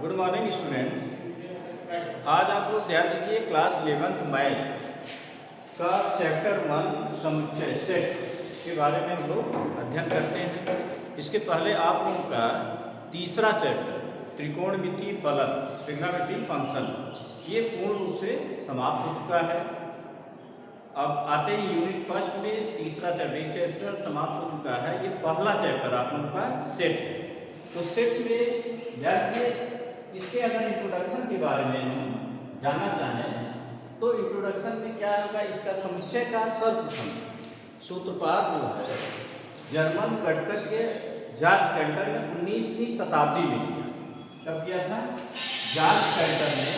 Good morning students. आज आप लोग ध्यान दीजिए, क्लास 11th मैथ का चैप्टर 1 समुच्चय सेट के बारे में हम लोग अध्ययन करते हैं। इसके पहले आप लोगों का तीसरा चैप्टर त्रिकोणमितीय फलक ट्रिग्नोमेट्री फंक्शन ये पूर्ण रूप से समाप्त हो चुका है। अब आते ही यूनिट फर्स्ट में तीसरा चैप्टर समाप्त हो चुका है। ये पहला चैप्टर आप लोगों का सेट है। तो सेट में ध्यान इसके अगर इंट्रोडक्शन के बारे में हम जानना चाहें तो इंट्रोडक्शन में क्या होगा, इसका समुच्चय का सूत्रपात जो है जर्मन गणितज्ञ जॉर्ज कैंटर ने 19वीं शताब्दी में किया। कब किया था? जॉर्ज कैंटर ने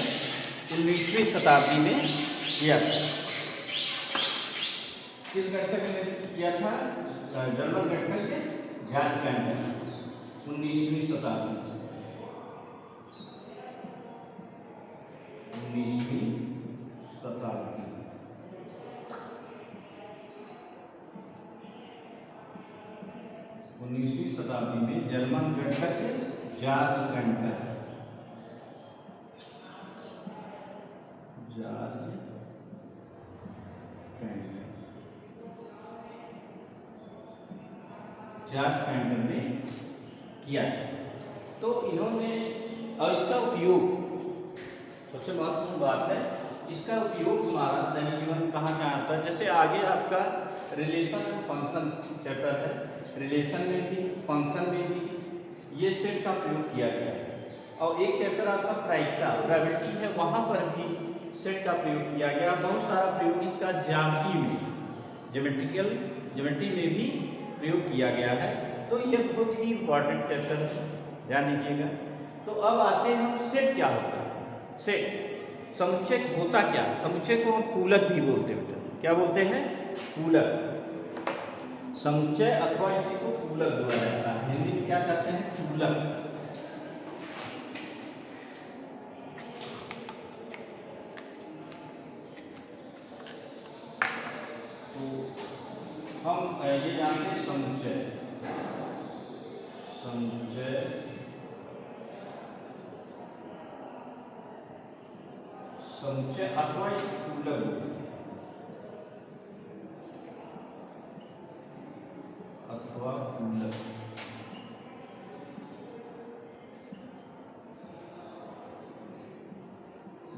19वीं शताब्दी में किया था। किस गणितज्ञ ने किया था? जर्मन गणितज्ञ जॉर्ज कैंटर, 19वीं शताब्दी। 19वीं शताब्दी में जर्मन गणितज्ञ जॉर्ज कैंटर ने किया। तो इन्होंने और इसका उपयोग सबसे महत्वपूर्ण बात है, इसका उपयोग हमारा दैनिक जीवन में कहाँ कहाँ आता है। जैसे आगे आपका रिलेशन एंड फंक्शन चैप्टर है, रिलेशन में भी फंक्शन में भी ये सेट का प्रयोग किया गया है। और एक चैप्टर आपका प्रायिकता प्रोबेबिलिटी है, वहाँ पर भी सेट का प्रयोग किया गया। बहुत सारा प्रयोग इसका ज्यामिति में ज्योमेट्री में भी प्रयोग किया गया है। तो ये बहुत ही इम्पॉर्टेंट चैप्टर है, ध्यान दीजिएगा। तो अब आते हैं हम सेट क्या होता है। सेट समुच्चय होता क्या है? समुच्चय को हम पूलक भी बोलते हैं। क्या बोलते हैं? पूलक। समुच्चय अथवा इसी को पूलक बोला जाता है। हिंदी में क्या कहते हैं? पूलक। तो हम ये जानते हैं समुच्चय अथवा इसे पूलक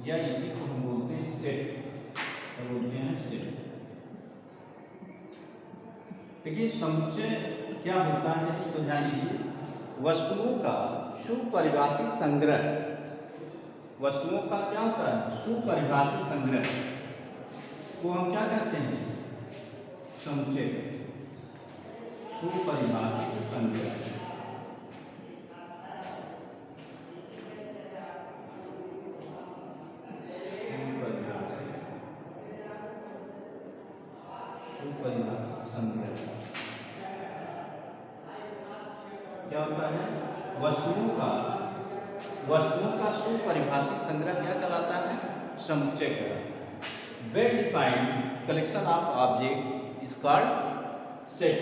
या इसी को हम बोलते हैं सेट। बोलते हैं सेट। देखिए समुच्चय क्या होता है, इसको ध्यान दीजिए। वस्तुओं का सुपरिभाषित संग्रह। वस्तुओं का क्या होता है? सुपरिभाषित संग्रह को हम क्या कहते हैं? समुच्चय। सुपरिभाषित संग्रह। क्या होता है? वस्तुओं का सुपरिभाषित संग्रह क्या कहलाता है? समुच्चय कहलाता है। Well defined collection of object is called set.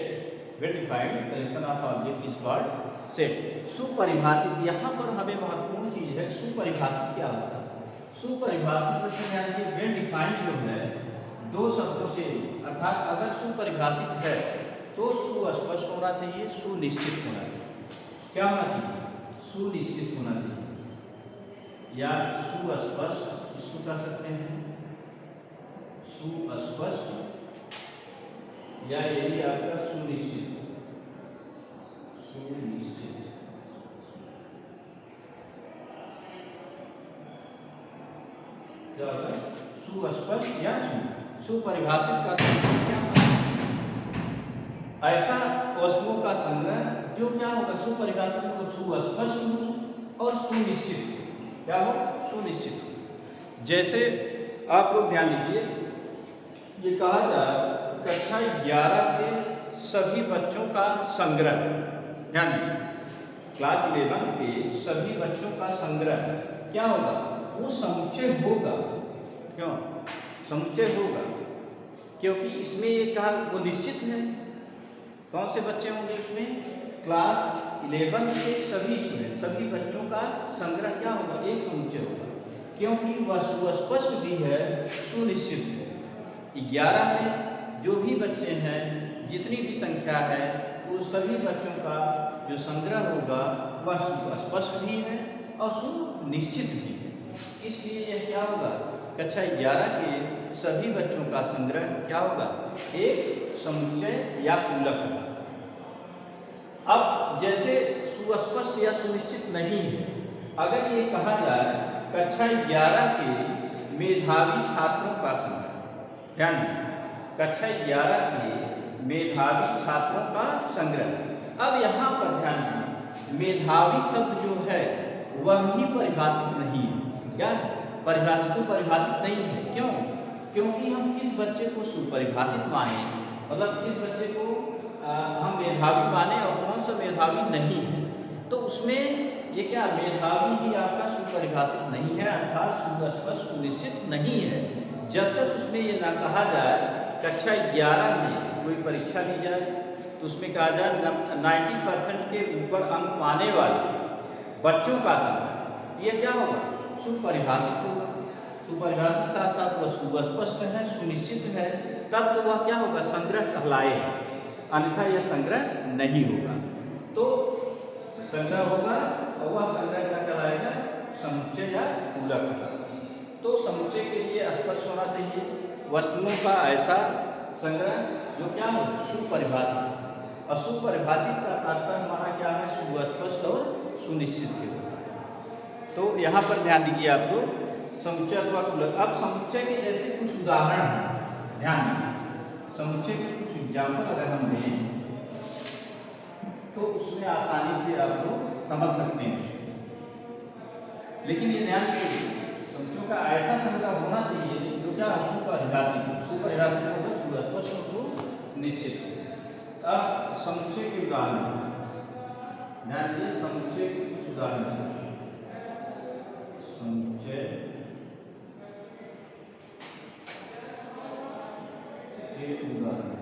Well defined collection of object is called set. सुपरिभाषित, यहाँ पर हमें महत्वपूर्ण चीज है, सुपरिभाषित क्या होता है? सुपरिभाषित वेल डिफाइंड जो है दो शब्दों से, अर्थात अगर सुपरिभाषित है तो सुस्पष्ट होना चाहिए, सुनिश्चित होना चाहिए। क्या होना चाहिए? सुनिश्चित होना चाहिए या सुस्पष्ट, इसको कह सकते हैं सुस्पष्ट, या ये भी आपका सुनिश्चित। क्या होगा? सुस्पष्ट या सुपरिभाषित का क्या होगा? ऐसा वस्तुओं का संग्रह जो क्या होगा? सुपरिभाषित मतलब सुस्पष्ट हो और सुनिश्चित। क्या हो? सुनिश्चित हो। जैसे आप लोग ध्यान दीजिए, ये कहा जाए कक्षा 11 के सभी बच्चों का संग्रह, ध्यान दीजिए क्लास 11 के सभी बच्चों का संग्रह क्या होगा? वो समुच्चय होगा। क्यों समुच्चय होगा? क्योंकि इसमें ये कहा वो निश्चित है। कौन से बच्चे होंगे उसमें? क्लास 11 के सभी स्टूडेंट, सभी बच्चों का संग्रह क्या होगा, एक समुच्चय होगा, क्योंकि वह सुस्पष्ट भी है, सुनिश्चित है। 11 में जो भी बच्चे हैं, जितनी भी संख्या है, वो सभी बच्चों का जो संग्रह होगा वह सुस्पष्ट भी है और सुनिश्चित भी है। इसलिए यह क्या होगा, कक्षा 11 के सभी बच्चों का संग्रह क्या होगा, एक समुच्चय या पूलक होगा। अब जैसे सुस्पष्ट या सुनिश्चित नहीं है, अगर ये कहा जाए कक्षा 11 के मेधावी छात्रों का संग्रह, यानी कक्षा 11 के मेधावी छात्रों का संग्रह। अब यहाँ पर ध्यान दें, मेधावी शब्द जो है वह ही परिभाषित नहीं है। क्या परिभाषित, सुपरिभाषित नहीं है। क्यों? क्योंकि हम किस बच्चे को सुपरिभाषित माने, मतलब किस बच्चे को हम मेधावी माने और कौन सा मेधावी नहीं है, तो उसमें ये क्या मेधावी ही आपका सुपरिभाषित नहीं है, अर्थात सुस्पष्ट सुनिश्चित नहीं है, जब तक उसमें ये ना कहा जाए कक्षा 11 में कोई परीक्षा ली जाए तो उसमें कहा जाए 90% के ऊपर अंक पाने वाले बच्चों का संग्रह, ये क्या होगा, सुपरिभाषित होगा। सुपरिभाषित साथ साथ वह सुस्पष्ट है, सुनिश्चित है, तब तो वह क्या होगा, संग्रह कहलाएगा, अन्यथा यह संग्रह नहीं होगा। तो संग्रह होगा और वह संग्रह क्या कहलाएगा, समुच्चय या पूलक कहलाएगा। तो समुच्चय के लिए स्पष्ट होना चाहिए वस्तुओं का ऐसा संग्रह जो क्या हो, सुपरिभाषित, और सुपरिभाषित का तात्पर्य हमारा क्या है, सुस्पष्ट और सुनिश्चित से होता है। तो यहाँ पर ध्यान दीजिए आप लोग, समुच्चय अथवा पूलक। अब समुच्चय के जैसे कुछ उदाहरण हैं, ध्यान दें, समुच्चय के कुछ एग्जाम्पल अगर हम दें तो उसमें आसानी से आप लोग समझ सकते हैं। लेकिन ये ध्यान दीजिए, समुच्चयों का ऐसा संग्रह होना चाहिए जो क्या सुपरिभाषित, सुपरिभाषित होगा, सुस्पष्ट और सुनिश्चित। अब समुच्चय के उदाहरण ध्यान दीजिए, समुच्चय के कुछ उदाहरण, समुच्चय के उदाहरण,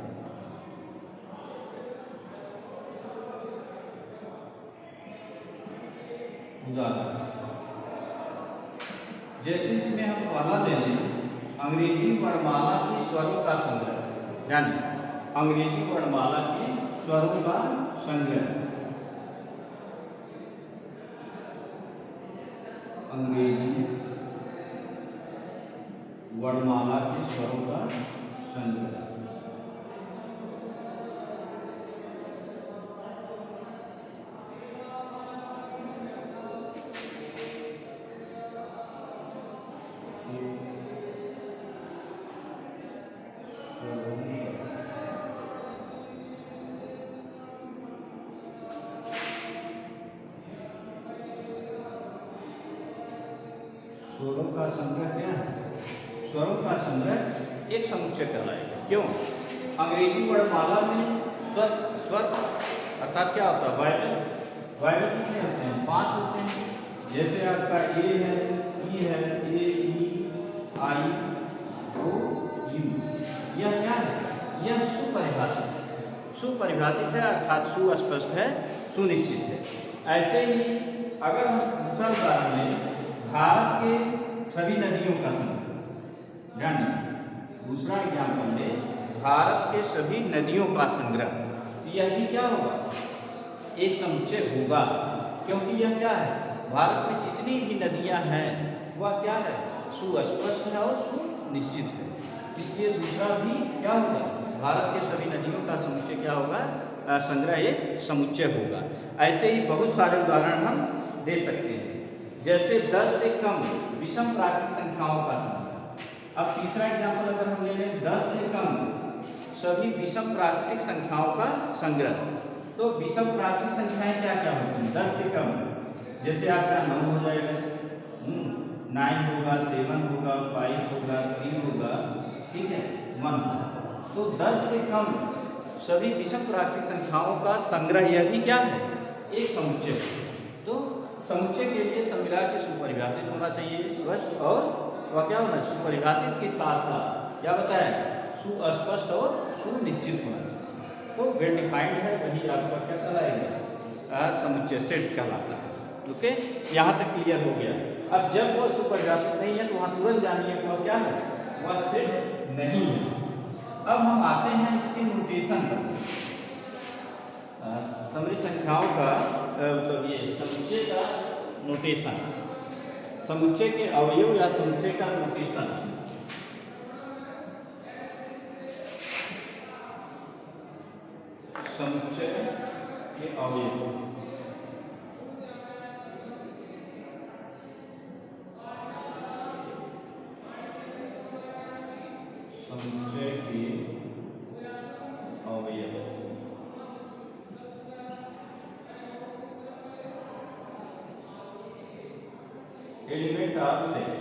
जैसे इसमें हम पहला ले लें अंग्रेजी वर्णमाला के स्वरों का संग्रह, यानी अंग्रेजी वर्णमाला के स्वरों का संग्रह, अंग्रेजी वर्णमाला के स्वरों का संग्रह। स्वरों का संग्रह क्या है, स्वरों का संग्रह एक समुच्चय कहलाएगा। क्यों? अंग्रेजी वर्णमाला में स्वर अर्थात क्या होता है, वायवल कितने होते हैं, 5 होते हैं। जैसे आपका ए है, ई है, ए ई आई ओ यू, यह क्या है, यह सुपरिभाषित है, अर्थात सुस्पष्ट है, सुनिश्चित है। ऐसे ही अगर हम दूसरा उदाहरण लें, भारत के सभी नदियों का संग्रह, यानी दूसरा एग्जाम्पल लें, भारत के सभी नदियों का संग्रह, यह भी क्या होगा, एक समुच्चय होगा, क्योंकि यह क्या है, भारत में जितनी भी नदियां हैं वह क्या है, सुस्पष्ट है और सुनिश्चित है। इसलिए दूसरा भी क्या होगा, भारत के सभी नदियों का समुच्चय क्या होगा, संग्रह एक समुच्चय होगा। ऐसे ही बहुत सारे उदाहरण हम दे सकते हैं, जैसे 10 से कम विषम प्राकृतिक संख्याओं का संग्रह। अब तीसरा एग्जाम्पल अगर हम ले लें, 10 से कम सभी विषम प्राकृतिक संख्याओं का संग्रह। तो विषम प्राकृतिक संख्याएं क्या क्या होती हैं, 10 से कम, जैसे आपका 9 हो जाएगा, 9 होगा, 7 होगा, 5 होगा, 3 होगा, ठीक है, 1। तो 10 से कम सभी विषम प्राकृतिक संख्याओं का संग्रह, यह भी क्या है, एक समुच्चय। तो समुच्चय के लिए सब मिला के सुपरिभाषित होना चाहिए बस, और वह क्या होना, सुपरिभाषित के साथ साथ क्या बताया, सुस्पष्ट और सुनिश्चित होना चाहिए। तो वेल डिफाइंड है, वही आपका क्या कहलाएगा, समुच्चय सेट कहलाता है। ओके, यहाँ तक क्लियर हो गया। अब जब वह सुपरिभाषित नहीं है तो वहाँ तुरंत जानिए वह क्या है, वह सेट नहीं है। अब हम आते हैं इसके नोटेशन पर। समरी संख्याओं का मतलब ये समुच्चय का नोटेशन, समुच्चय के अवयव या समुच्चय का नोटेशन। समुच्चय के अवयव, समुच्चय के अवयव। Element of set,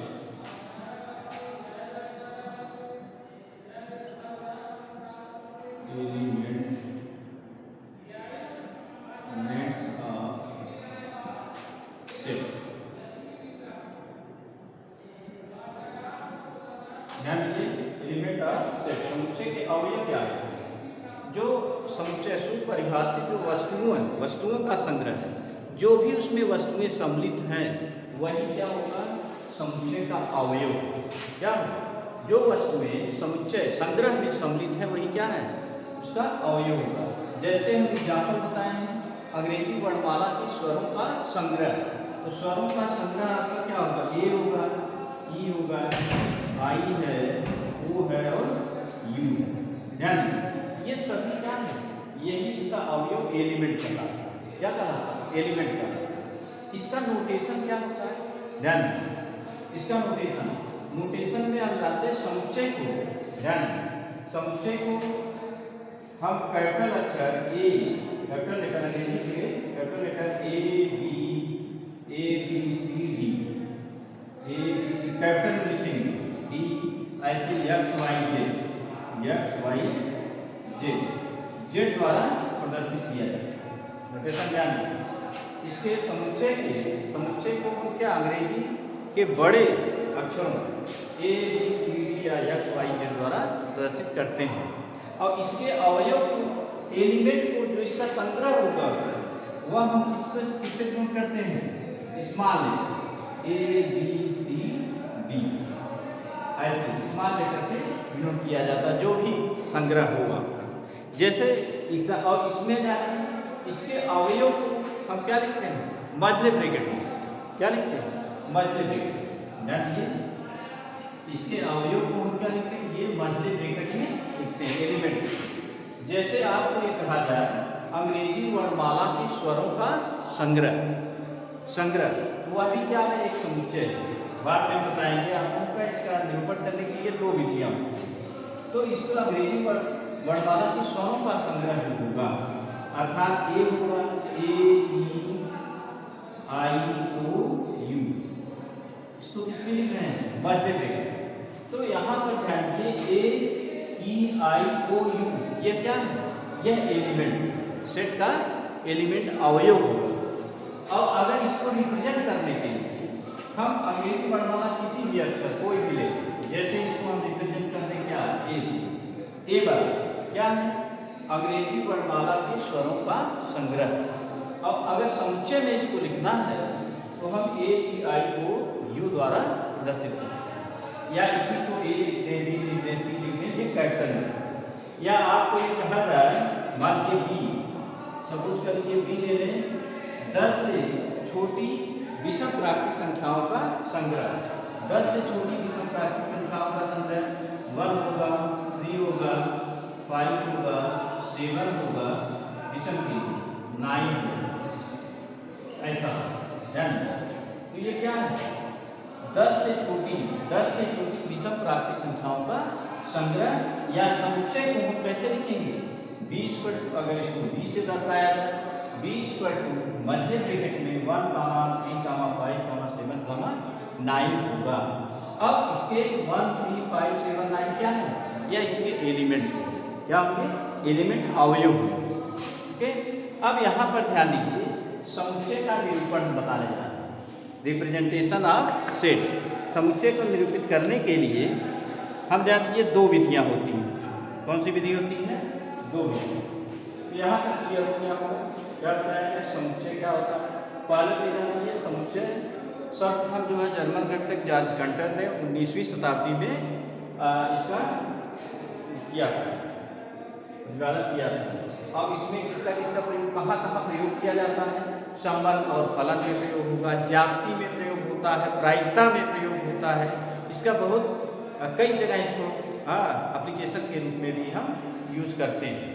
element of set समुच्चय के अवयव क्या है? जो समुच्चय सुपरिभाषित जो वस्तुओं हैं, वस्तुओं का संग्रह है, जो भी उसमें वस्तुएं सम्मिलित हैं वही क्या होगा, समुच्चय का अवयव। क्या होगा? जो वस्तुएं समुच्चय संग्रह में सम्मिलित है वही क्या है, उसका अवयव होगा। जैसे हम एग्जाम्पल बताए हैं, अंग्रेजी वर्णमाला के स्वरों का संग्रह, तो स्वरों का संग्रह आपका क्या होगा, ए होगा, ई होगा, आई है, ओ है और यू है। ध्यान, ये सभी क्या है, यही इसका अवयव एलिमेंट कहलाता है। क्या कहलाता है? एलिमेंट कहलाता है। इसका नोटेशन क्या होता है? ध्यान, इसका नोटेशन में हम जानते हैं समुच्चय को, ध्यान, समुच्चय को हम कैपिटल अक्षर ए, कैपिटल लेटर अंग्रेजी के capital letter A B C D, capital में लिखेंगे, डी ऐसे एक्स वाई जेड द्वारा प्रदर्शित किया जाता है। नोटेशन ध्यान रखिए। इसके समुच्चय को हम क्या अंग्रेजी के बड़े अक्षरों ए बी सी डी या एक्स वाई जेड द्वारा प्रदर्शित करते हैं। और इसके अवयव को, एलिमेंट को, जो इसका संग्रह होगा वह हम किससे नोट करते हैं, small a B C d, ऐसे स्मॉल लेटर से नोट किया जाता है जो भी संग्रह होगा आपका। जैसे और इसमें इसके अवयव को हम क्या लिखते हैं, मझले ब्रैकेट में। क्या लिखते हैं? मझले ब्रैकेट। ध्यान, इसके अवयव को हम क्या लिखते हैं, ये मझले ब्रैकेट में लिखते हैं, एलिमेंट। जैसे आपको ये कहा जाए अंग्रेजी वर्णमाला के स्वरों का संग्रह वह भी क्या है, एक समुच्चय है। बाद में बताएंगे आपको इसका निरूपण करने के लिए दो विधियां। तो इसको अंग्रेजी वर्णमाला के स्वरों का संग्रह होगा, अर्थात ए होगा, ए ई आई ओ यू। इसको किस में लिख रहे हैं, मध्य ब्रैकेट। तो यहाँ पर ध्यान दिए, ए ई आई ओ यू ये क्या है, यह एलिमेंट, सेट का एलिमेंट अवयव होगा। और अगर इसको रिप्रेजेंट करने के लिए हम अंग्रेजी वर्णमाला किसी भी अक्षर कोई भी ले, जैसे इसको हम रिप्रेजेंट करते हैं क्या, ए से, ए बार क्या है, अंग्रेजी वर्णमाला के स्वरों का संग्रह। अब अगर समुच्चय में इसको लिखना है तो हम ए ई आई ओ यू द्वारा प्रदर्शित करें, या इसी को ए लिख दें, बी लिख दें, सी लिख दें, ये कैपिटल है। या आपको ये कहा जाए, मान के बी, सपोज कर लीजिए बी ले लें, 10 से छोटी विषम प्राकृतिक संख्याओं का संग्रह, 10 से छोटी विषम प्राकृतिक संख्याओं का संग्रह 1 होगा, 3 होगा, 5 होगा, 7 होगा, विषम की 9 होगा, ऐसा। ध्यान, तो ये क्या है, 10 से छोटी विषम प्राकृतिक संख्याओं का संग्रह या समुच्चय को हम कैसे लिखेंगे, 20 पर, अगर इसको 20 से दर्शाया जाए, 20 पर 2 मध्य ब्रैकेट में 1, 3, 5, 7, 9 होगा। अब इसके 1, 3, 5, 7, 9 क्या है, यह इसके एलिमेंट, क्या होंगे, एलिमेंट अवयव। ओके, अब यहाँ पर ध्यान दीजिए, समुच्चय का निरूपण बताने जा रहे हैं, रिप्रेजेंटेशन ऑफ सेट। समुच्चय को निरूपित करने के लिए हम जानते हैं 2 विधियाँ होती हैं। कौन सी विधि होती है, 2 विधि। तो यहाँ तक क्लियर हो गया होगा। क्या बताएंगे समुच्चय क्या होता है। पहले तो जानिए समुच्चय सर्वप्रथम जो है जर्मन गणितज्ञ गंटर ने 19वीं शताब्दी में इसका किया था, विभाजन किया था। अब इसमें किसका प्रयोग कहाँ कहाँ प्रयोग किया जाता है, संबंध और फलन में प्रयोग होगा, ज्यामिति में प्रयोग होता है, प्रायिकता में प्रयोग होता है। इसका बहुत कई जगह इसको एप्लीकेशन के रूप में भी हम यूज करते हैं।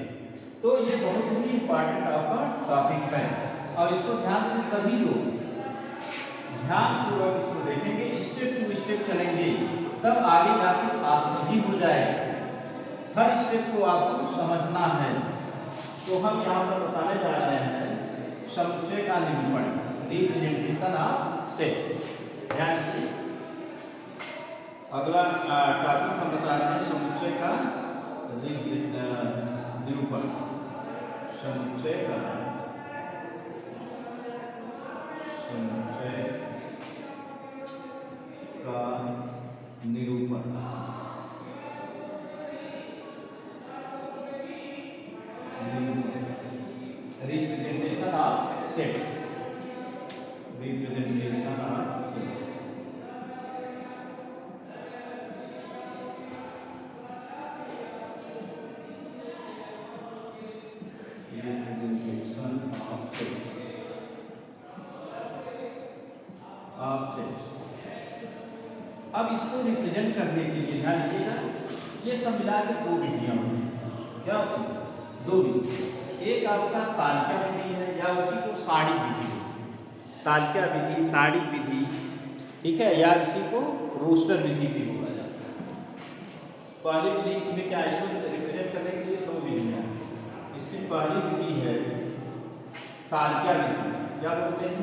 तो ये बहुत ही इम्पॉर्टेंट आपका टॉपिक है और इसको ध्यान से सभी लोग ध्यानपूर्वक इसको देखेंगे, स्टेप टू स्टेप चलेंगे, तब आगे जाकर आसानी हो जाएगा। हर स्टेप को आपको समझना है। तो हम यहाँ पर बताने जा रहे हैं समुच्चय का निरूपण, रिप्रेजेंटेशन ऑफ सेट। ध्यान रखिए, अगला टॉपिक हम बता रहे हैं समुच्चय का निरूपण। समुच्चय का निरूपण। Representation of set. Representation of set. Representation of set. अब इसको रिप्रेजेंट करने के लिए ध्यान रखिएगा, ये सब मिला के दो विधियाँ होती हैं। क्या होती है? दो विधि। एक आपका तालिका विधि है या उसी को साड़ी विधि, तालिका विधि, साड़ी विधि, ठीक है, या उसी को रोस्टर विधि भी बोला जाता है। पहली विधि इसमें क्या, इसको रिप्रेजेंट करने के लिए दो विधियाँ। इसकी पहली विधि है तालिका विधि। क्या बोलते हैं?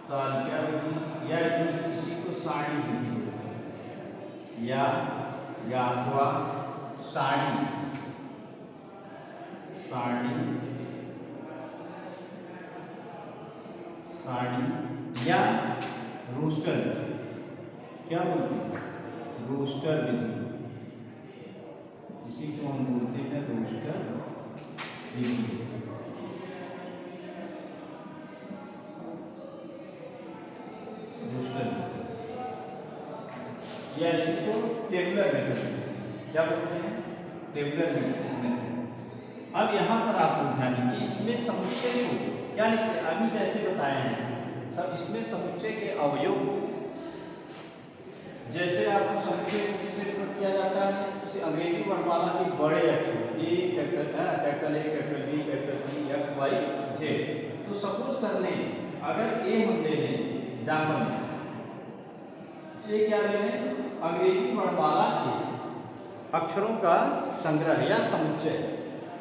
तालिका विधि या इसी को साड़ी विधि या अथवा साड़ी या रोस्टर। क्या बोलते हैं? रोस्टर विधि। इसी को हम बोलते हैं रोस्टर विधि। या इसी को टेबुलर मेथड। क्या बोलते हैं? Tabular method. अब यहाँ पर आपको ध्यान दीजिए, इसमें समुच्चय को क्या लिखते हैं, अभी जैसे बताए हैं सब, इसमें समुच्चय के अवयव, जैसे आपको समुच्चय को किससे रिपोर्ट किया जाता है, किसी अंग्रेजी वर्णमाला के बड़े अक्षर A, capital A, capital B, capital C, X, Y, Z. तो सपोज कर लें, अगर ए हम ले लें एग्जाम्पल में, ये क्या ले लें, अंग्रेजी वर्णमाला के अक्षरों का संग्रह या समुच्चय।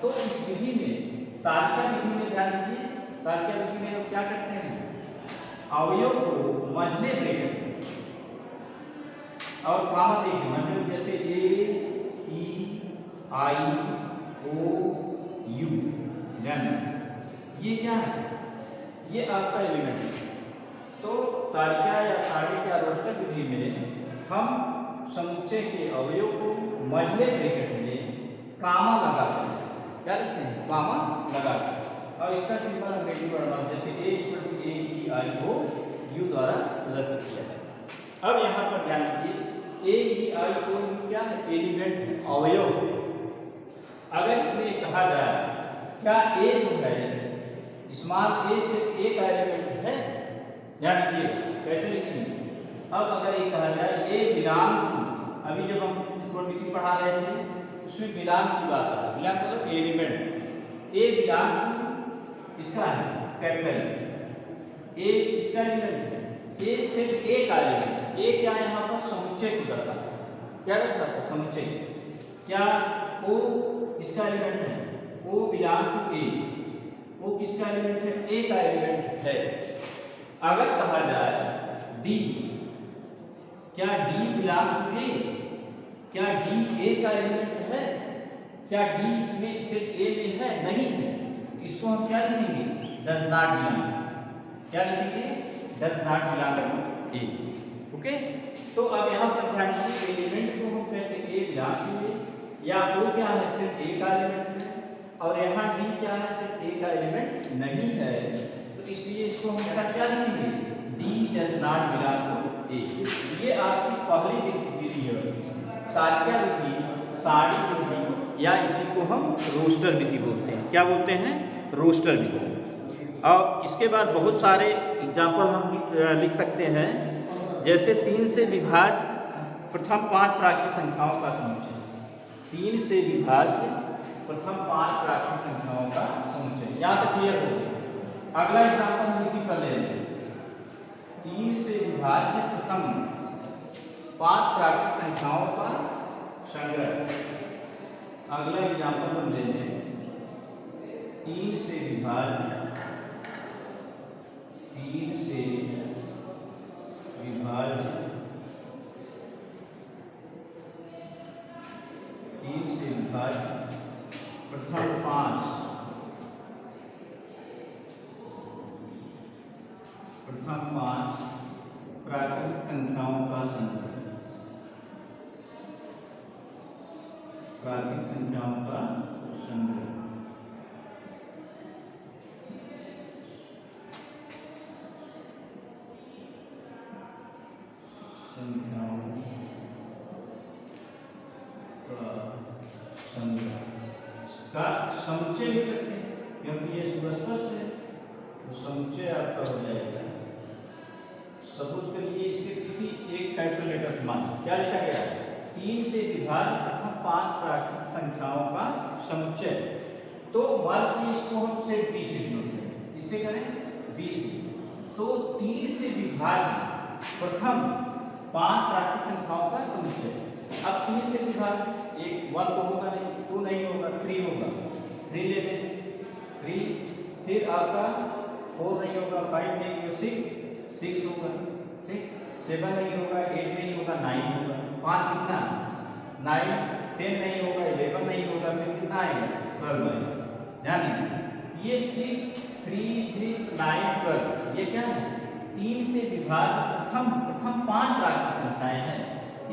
तो इस विधि में, तालिका विधि में ध्यान दीजिए, तालिका विधि में हम क्या करते हैं, अवयव को मझले ब्रैकेट और कामा देखिए, मतलब जैसे ए, ई, आई, ओ, यू, ये क्या है, ये आपका एलिमेंट है। तो तालिका या साड़ी या रोस्टर विधि में हम समुच्चय के अवयव को मझले ब्रैकेट में कामा लगाते हैं। क्या लिखते हैं? कामा लगाते हैं। और इसका सिंपल अंग्रेजी वर्णमाला जैसे ए = ए, ई, आई, ओ, यू द्वारा प्रदर्शित किया जाता है। अब यहाँ पर ध्यान दीजिए, ए, ई, आई, ओ, यू क्या है? एलिमेंट है, अवयव। अगर इसमें कहा जाए क्या ए जो है स्मॉल ए से ए का एलिमेंट है, ध्यान दीजिए कैसे लिखेंगे। अब अगर ये कहा जाए ए बिलोंग टू, अभी जब हम त्रिकोणमिति पढ़ा रहे थे उसमें बिलोंग की बात है, बिलोंग मतलब एलिमेंट। ए बिलोंग टू इसका है कैपिटल ए, इसका एलिमेंट है, ए सिर्फ ए का एलिमेंट। ए क्या है यहाँ पर? समुच्चय को दर्शाता है। क्या दर्शाता है? समुच्चय। क्या ओ इसका एलिमेंट है? ओ बिलोंग टू ए, ओ किसका एलिमेंट है? ए का एलिमेंट है। अगर कहा जाए डी, क्या डी बिलोंग टू ए? क्या डी ए का एलिमेंट है? क्या डी इसमें सिर्फ ए में है? नहीं है। इसको हम क्या लिखेंगे? Does not belong. क्या लिखेंगे? Does not belong to A. Okay, तो अब यहाँ पर ध्यान दीजिए एलिमेंट को हम कैसे ए मिलान हुए या ओ क्या है सिर्फ ए का एलिमेंट है और यहाँ डी क्या है सिर्फ ए का एलिमेंट नहीं है, तो इसलिए इसको हम क्या लिखेंगे D does not belong to A. ये आपकी पहली विधि है, तालिका विधि, साड़ी विधि या इसी को हम रोस्टर विधि बोलते हैं। क्या बोलते हैं? रोस्टर विधि। और इसके बाद बहुत सारे एग्जाम्पल हम लिख सकते हैं, जैसे 3 से विभाज्य प्रथम 5 प्राकृतिक संख्याओं का समुच्चय। 3 से विभाज्य प्रथम 5 प्राकृतिक संख्याओं का समुच्चय। यहाँ तक क्लियर हो गया। अगला एग्जाम्पल हम इसी पर ले लेते हैं। 3 से विभाज्य प्रथम 5 प्राकृतिक संख्याओं का संग्रह। अगला एग्जाम्पल हम ले लें 3 से विभाज्य 3 से विभाज्य 3 से विभाज्य प्रथम 5 प्राकृतिक संख्याओं का संग्रह। प्राकृतिक संख्याओं का संग्रह। संख्याओं का समुच्चय लिख सकते हैं, क्योंकि ये सुस्पष्ट है, तो समुच्चय आपका हो जाएगा। सपोज करिए इसके किसी एक कैलकुलेटर मान क्या लिखा गया है 3 से विभाज्य प्रथम 5 प्राकृतिक संख्याओं का समुच्चय। तो मान लीजिए इसको हम सेट बी से डिनोट करें, इससे करें बी से। तो 3 से विभाज्य प्रथम 5 प्राकृतिक संख्याओं का समुच्चय। अब 3 से विभाज्य एक 1 तो होगा नहीं, 2 नहीं होगा, 3 होगा, 3 ले लें 3, फिर आपका 4 नहीं होगा, 5 नहीं होगा, 6 होगा, ठीक, 7 नहीं होगा, 8 नहीं होगा, 9 होगा, 5 कितना 9, 10 नहीं होगा, 11 नहीं होगा, फिर कितना आएगा 12 आएगा। ध्यान दीजिए ये 6, 3, 6, 9, 12 ये क्या है 3 से विभाज्य प्रथम 5 प्राकृतिक संख्याएं हैं।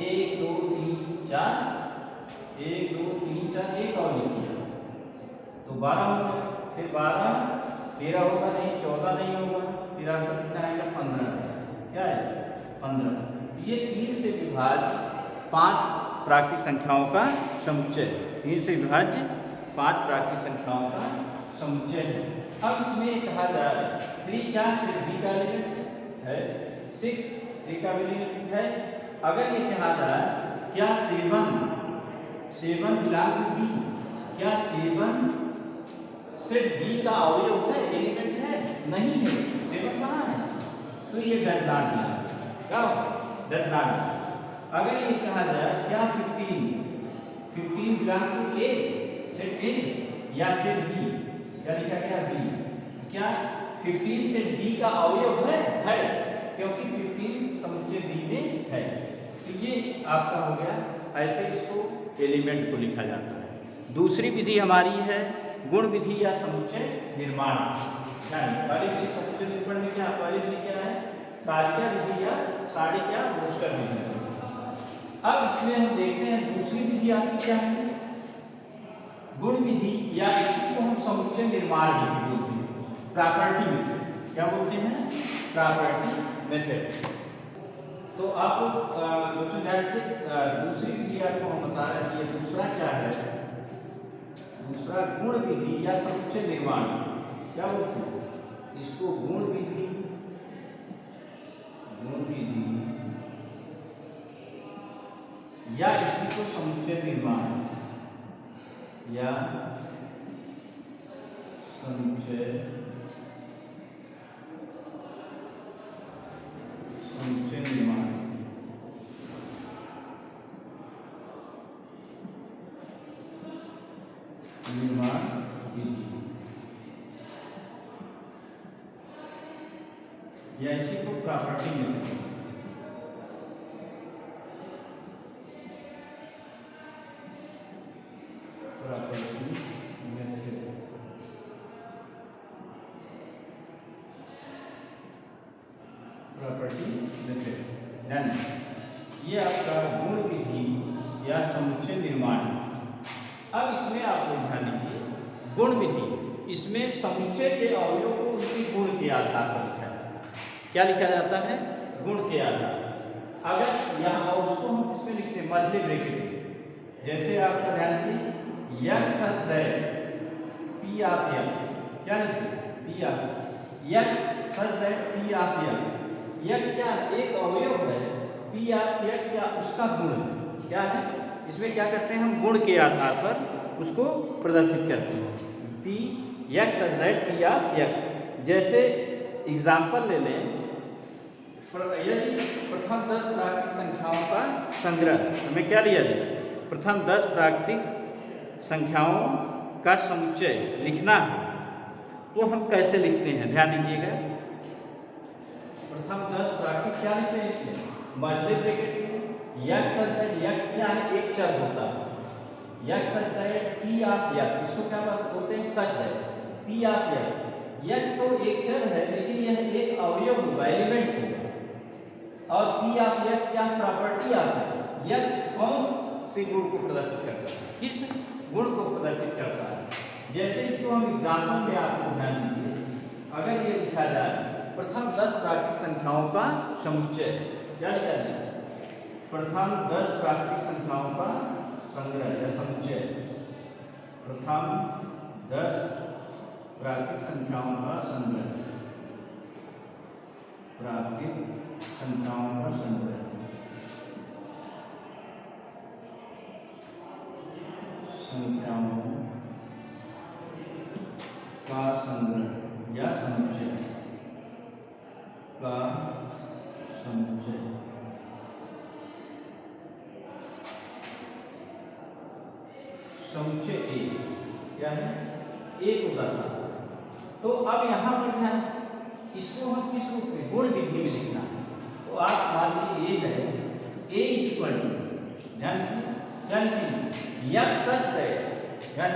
1 2 3 4, 1 2 3 4, एक और लिखिए तो 12 होगा, फिर 12, 13 होगा नहीं, 14 नहीं होगा, फिर आपका कितना आएगा 15 आएगा। क्या है 15। ये 3 से विभाज्य 5 प्राकृतिक संख्याओं का समुच्चय। 3 से विभाज्य 5 प्राकृतिक संख्याओं का समुच्चय है। अब इसमें कहा जा रहा है 3 क्या सिर्फ बी का एलिमेंट है, 6 3 का एलिमेंट है। अगर ये कहा जा रहा है क्या 7 बिलोंग टू बी, क्या 7 सेट बी का अवयव है, एलिमेंट है? नहीं है। 7 कहाँ है? तो ये डज नॉट बिलोंग, क्या डज नॉट बिलोंग। अगर ये कहा जाए क्या 15 belong to A, set A या सेट बी, क्या लिखा गया बी, क्या 15 सेट बी का अवयव है, क्योंकि 15 समुच्चय बी में है। तो ये आपका हो गया, ऐसे इसको एलिमेंट को लिखा जाता है। दूसरी विधि हमारी है गुण विधि या समुच्चय निर्माण। पहली विधि समुच्चय निर्माण में क्या, पहली विधि क्या है तालिका विधि या साड़ी क्या रोस्टर विधि। अब इसमें हम देखते हैं दूसरी विधि आपकी क्या है गुण विधि या इसी को हम समुच्चय निर्माण विधि बोलते हैं, प्रॉपर्टी मेथड। क्या बोलते हैं? Property method. तो आप लोग बच्चों ध्यान रखिए, दूसरी विधि आपको हम बता रहे हैं, ये दूसरा क्या है, दूसरा गुण विधि या समुच्चय निर्माण। क्या बोलते हैं इसको? गुण विधि या इसी को समुच्चय निर्माण या समुच्चय निर्माण। विधि या इसी को प्रॉपर्टी मेथड। प्रॉपर्टी मेथड ध्यान दीजिए, ये आपका गुण विधि या समुच्चय निर्माण। अब इसमें आप लोग ध्यान दीजिए, गुण विधि, इसमें समुच्चय के अवयवों को उनके गुण के आधार पर लिखा जाता है। क्या लिखा जाता है? गुण के आधार। अगर यहाँ उसको हम इसमें लिखते हैं मझले ब्रैकेट में, जैसे आपका ध्यान दीजिए x such that P of x, क्या लिखते हैं? P of x such that P of x. X क्या है? एक अवयव है, पी ऑफ यक्स क्या उसका गुण है। क्या है? इसमें क्या करते हैं हम? गुण के आधार पर उसको प्रदर्शित करते हैं। P x such that P of x. जैसे एग्जाम्पल ले लें, यदि प्रथम 10 प्राकृतिक संख्याओं का संग्रह, हमें क्या लिया जाए? प्रथम 10 प्राकृतिक संख्याओं का समुच्चय लिखना है, तो हम कैसे लिखते हैं? ध्यान दीजिएगा, प्रथम 10 प्राकृतिक क्या लिखते हैं? इसमें मझले ब्रैकेट में यक्स सच दैट, यक्स क्या है? एक चर होता है। X such that P of x, इसको क्या बोलते हैं? Such that P of x. X तो एक चर है, लेकिन यह एक अवयव होगा, एलिमेंट होगा। और पी ऑफ यक्स क्या? Property of x. यक्स कौन से गुण को प्रदर्शित करता है? किस गुण को प्रदर्शित करता है? जैसे इसको हम एग्जाम्पल में आपको ध्यान दीजिए, अगर ये लिखा जाए प्रथम 10 प्राकृतिक संख्याओं का समुच्चय, क्या लिखा जाए? प्रथम 10 प्राकृतिक संख्याओं का संग्रह या समुच्चय। प्रथम 10 प्राकृतिक संख्याओं का संग्रह, प्राकृतिक संख्याओं का संग्रह, संख्याओं का संग्रह या समुच्चय का समुच्चय। समुच्चय एक क्या है? एक होता था। तो अब यहाँ पर ध्यान, इसको हम किस रूप में? गुण विधि में लिखना है। तो आप मान लीजिए ए है, ए इक्वल टू, ध्यान क्या लिखेंगे? यक्स सच दैट, ध्यान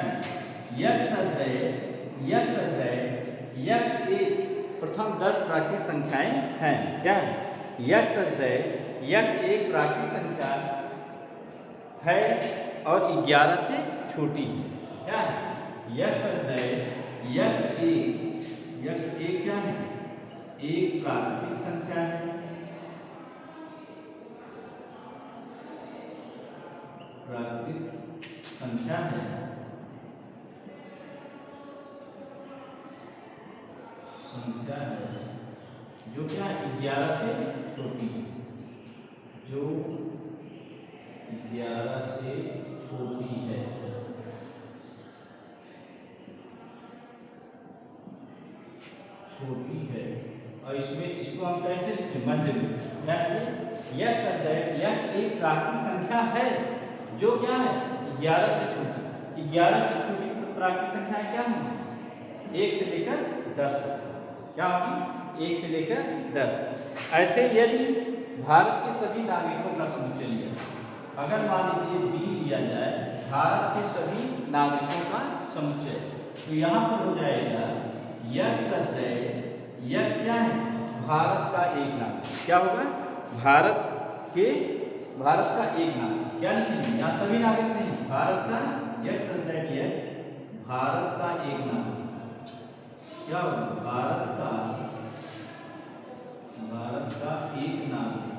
x such that, x such that, x एक प्रथम 10 प्राकृतिक संख्याएं हैं। क्या है? यक्स सच दैट, यक्स एक प्राकृतिक संख्या है और 11 से छोटी है। क्या है? यक्स सच दैट, यक्स एक क्या है? एक प्राकृतिक संख्या है, प्राकृतिक संख्या है, संख्या है जो क्या? 11 से छोटी है, जो 11 से छोटी है। छोटी है। और इसमें इसको हम कैसे लिखते हैं? मध्य में, यक्स सच दैट, यक्स एक प्राकृतिक संख्या है जो क्या है? 11 से छोटी। 11 से छोटी प्राकृतिक संख्याएं क्या होंगी? 1 से लेकर 10 तक। क्या होगी? 1 से लेकर 10। ऐसे यदि भारत के सभी नागरिकों का समुच्चय लिया, अगर मान लीजिए बी लिया जाए, भारत के सभी नागरिकों का समुच्चय, तो यहाँ पर हो जाएगा यक्स सच दैट, यक्स क्या है? भारत का एक नागरिक। क्या होगा? भारत का एक नागरिक। क्या लिखेंगे? यहाँ सभी नागरिक नहीं, भारत का x such that, x Bharat का एक नागरिक। क्या होगा? भारत का एक नागरिक,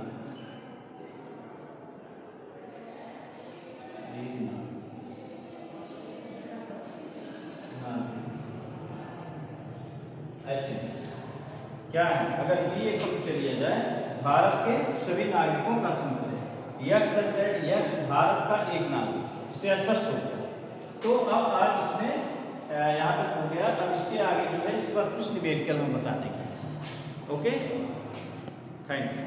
ऐसे क्या है? अगर बी एक समुच्चय लिया जाए, भारत के सभी नागरिकों का समुच्चय, x such that, x Bharat का एक नागरिक, इससे स्पष्ट होता है। तो अब आप इसमें यहाँ तक हो गया। अब इसके आगे जो है, इस पर कुछ न्यूमेरिकल हम बता देंगे। Okay, thank you.